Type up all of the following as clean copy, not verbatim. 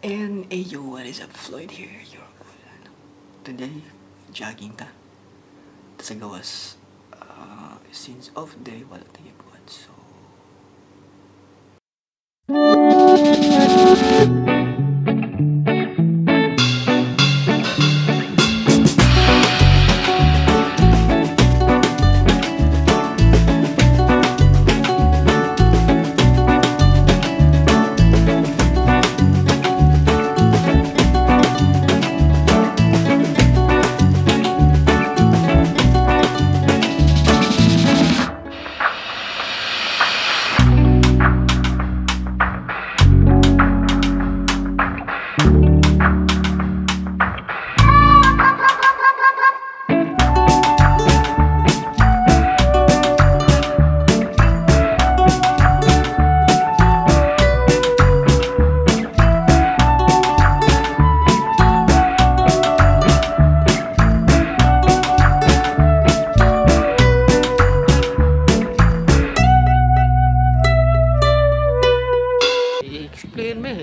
And yo, what is up, Floyd here, today, jogging ta. Sa gawas, since off day, wala tayo buwan, so...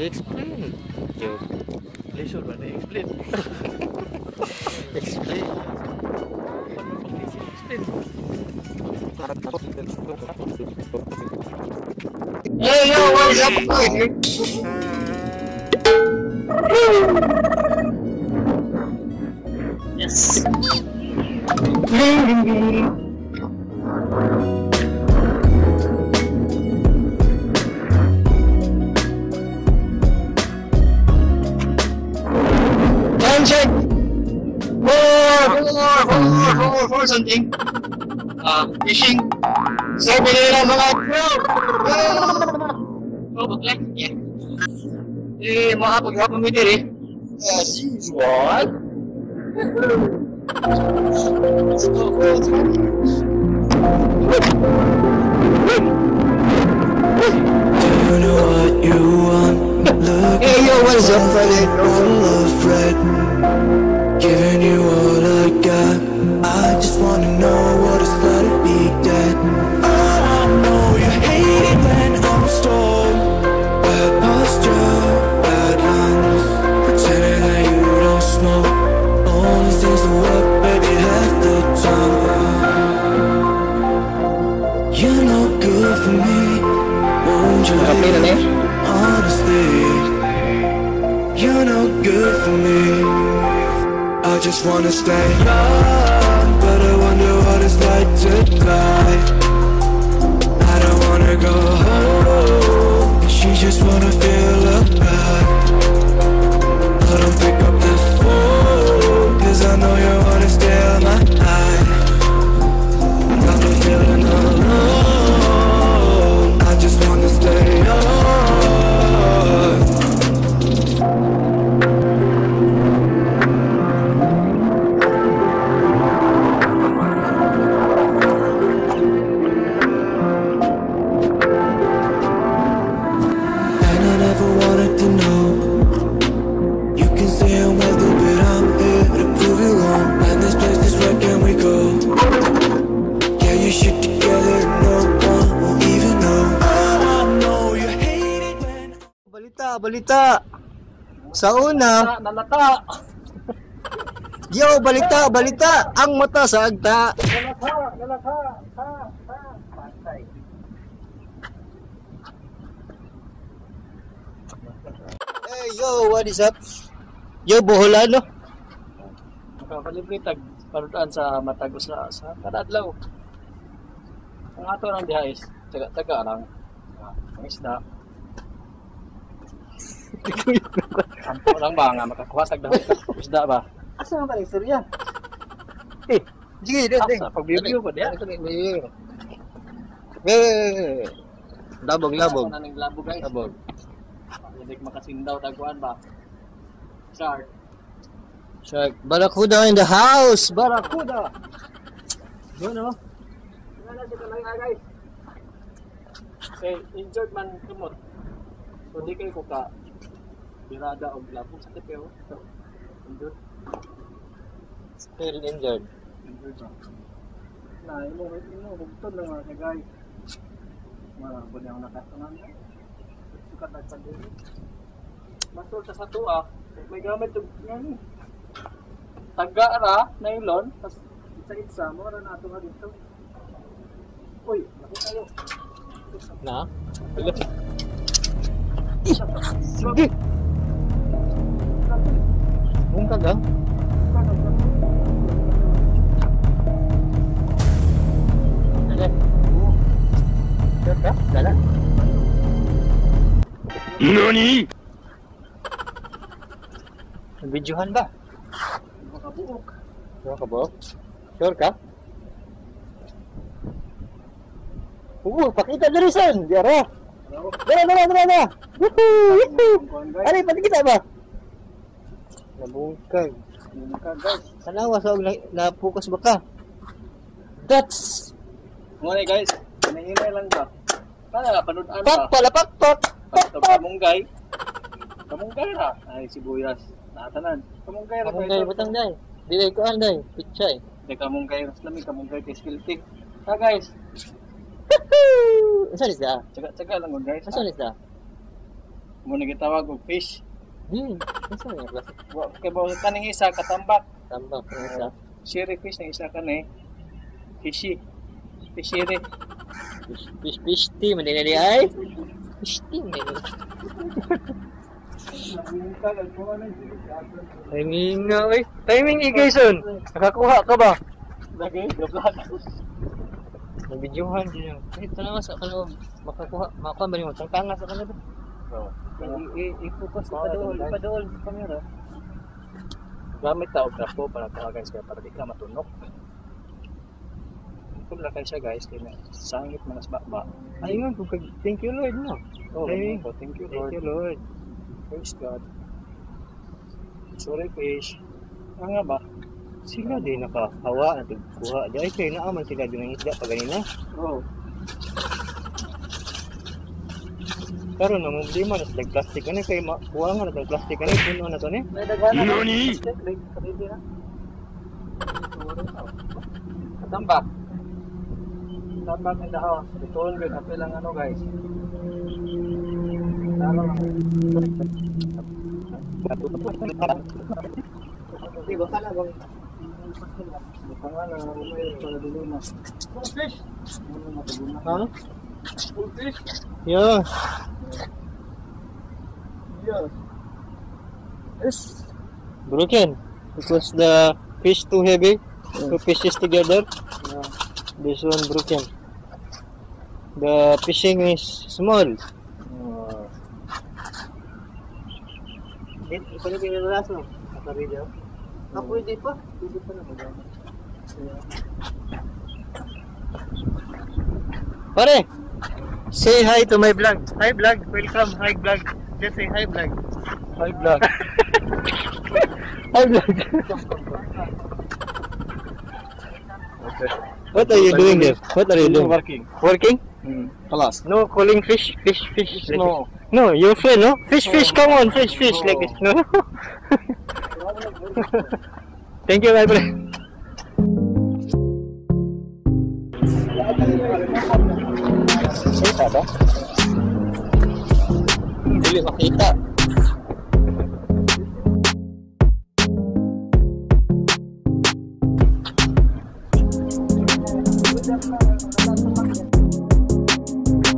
Explain. Yo, lesson mana explain. Explain. Hey yo, what is up, boy? Yes. Check. For something. Fishing. Sabi nila mga oh, bakla? Yeah. Mga paghapon mo diri. As usual. Let's go for it. Do you know what you want? Look, hey yo, what is up, buddy? full of red. Giving you all I got. I just wanna know what it's like to be dead. Oh, I know you hate it when I'm stoned. Bad posture, bad lungs. Pretending that you don't smoke. Only seems to work, baby, half the time. You're no good for me. Won't you leave? Honestly, you're no good for me. I just wanna stay young, but I wonder what it's like to die. I don't wanna go home, but she just wanna feel alive. I don't pick up the phone, cause I know you wanna stay on my eye. I've been feeling alone, I just wanna stay young. Balita. Sa una, nalata. Yo, balita. Ang mata sa agta. Nalata. Hey, yo, what is up? Yo, Boholano. Makapalibre tag parutaan sa matagos na sa kadadlaw. Ang ato nang dihais, taga lang. Ang isda. Sampo lang ba nga makakuha tag dahon isda ba? Asa man balik istorya? Sige, ding. Pag-review pa diya. Labog. Nang labog guys. Labog. Hindi makasindaw tagkuan ba? Shark. Barracuda in the house. Barracuda. Doon oh. Wala si kanang guys. Okay, injured man tumot. So di kayo ko ka birada o labog sa tepeo. Injured. Still injured. Nah, imo hugton lang mga guys. Mga bunyang nakatanan. Sukat at pandiri. Masol sa satua. May gamit yung yan. Taga ra, nylon, tas isa-isa mo ra nato nga dito. Uy, laki tayo. Na? Sige. Bungkag ah. Dala. Sure ka? Dala. NANI?! Videohan ba? Makabuok. Sure ka ba? Sure ka? Oo, pakita na rin son. Diara. Dala. Woohoo! Ano, pati kita ba? Nabungkag. Guys. Tanawa sa napukas ba ka? That's Muna guys, hinay lang ba? Para panood-an ba? pakpalapakpak. Ito kamunggay. Kamunggay ra. Ay, sibuyas. Natanan. Kamunggay ra. Kamunggay batang day. Dili ko anday. Pichay. Hindi kamunggay. Mas lami kamunggay kay skilting. Ha guys. Asa is da? Tsaga lang mo guys. Asa is da? Muna gitawag og fish. Di. Asa ni klase? Kay ba kaning isa katambak. Tambak ng isa. Siri fish na isa kani. Fishy. Fishiri. Fish team man dinali ay. Fish team man. Timing nga oy. Timing Igayson. Nakakuha ka ba? Lagi vlog. May videohan din. Kahit tanawa sa kanila makakuha ba nimo tangtanga sa kanila. So, I-focus ipadool sa camera. gamit ta og trapo para guys kaya para di ka matunok. Kung lang kayo siya guys, kaya sangit mga bakba. Ayun, thank you Lord no. Oh, Ay, thank you Thank Lord. you Lord. Praise God. Sorry fish. Nga ba? Sila din nakahawa na kuha. Di ay kayo naaman sila din ng isda pa ganina. Oh. Pero nang problema na sa plastic ano kay kuha nga na plastic ano puno na to ni. May dagana. Nani? Pwede na. Katambak. Katambak in the house. Ito good. Apel lang ano guys. Tama lang. Di ba kala bang pangalan may para dulu mas. Fish. Ha? Fish. Yeah. Yeah. Yes. Broken. Because the fish too heavy. Two fishes together. Yeah. This one broken. The fishing is small. Dito pa rin yung laso. Naka-video. Pwede pa. Pwede pa naman. Pare! Say hi to my vlog. Hi vlog. Welcome. Hi vlog. Just say hi vlog. Hi vlog. Hi vlog. What are you doing there? What are you doing? Working. Working? Kalas. No, calling fish. Fish. Like No. this. No, your friend, no? Fish, come on, fish, like this, no? Thank you, my friend. Makita ba? Hindi makita.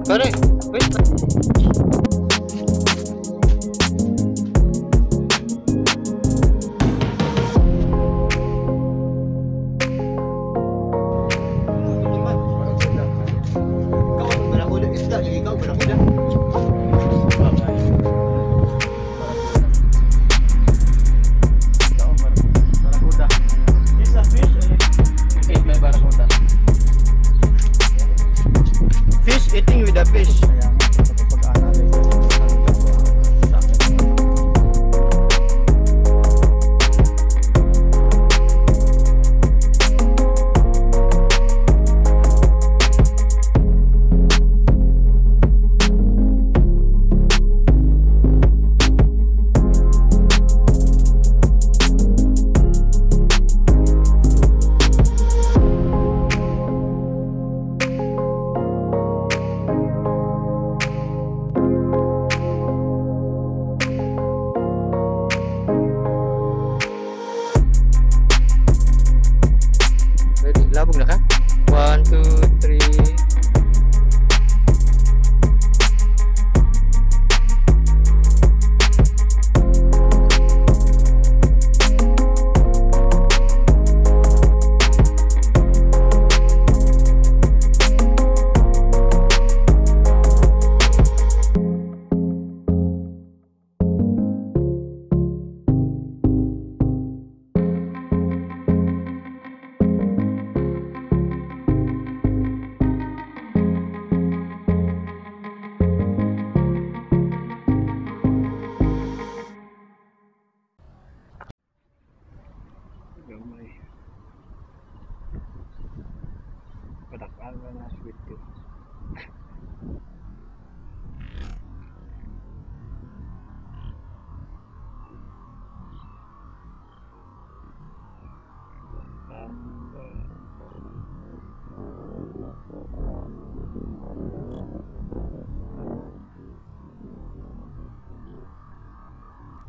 Pare, wait. Fish eating with the fish. 2, 3. Gamay. Padakal na sweet too.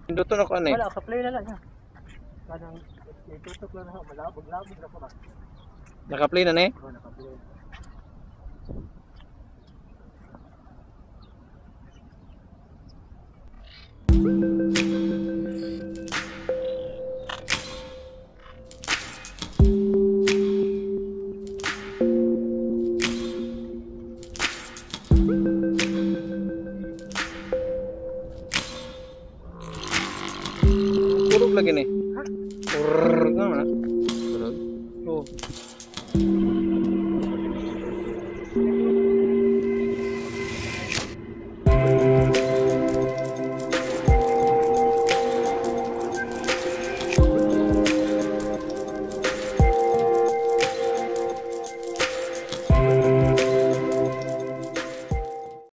Pinduto na ko ano eh. Wala, ka-play na lang ha. Parang itutok lang ha, malabog-labog na po ba? Naka-play na eh. Oo, naka-play. Turog lagi nih.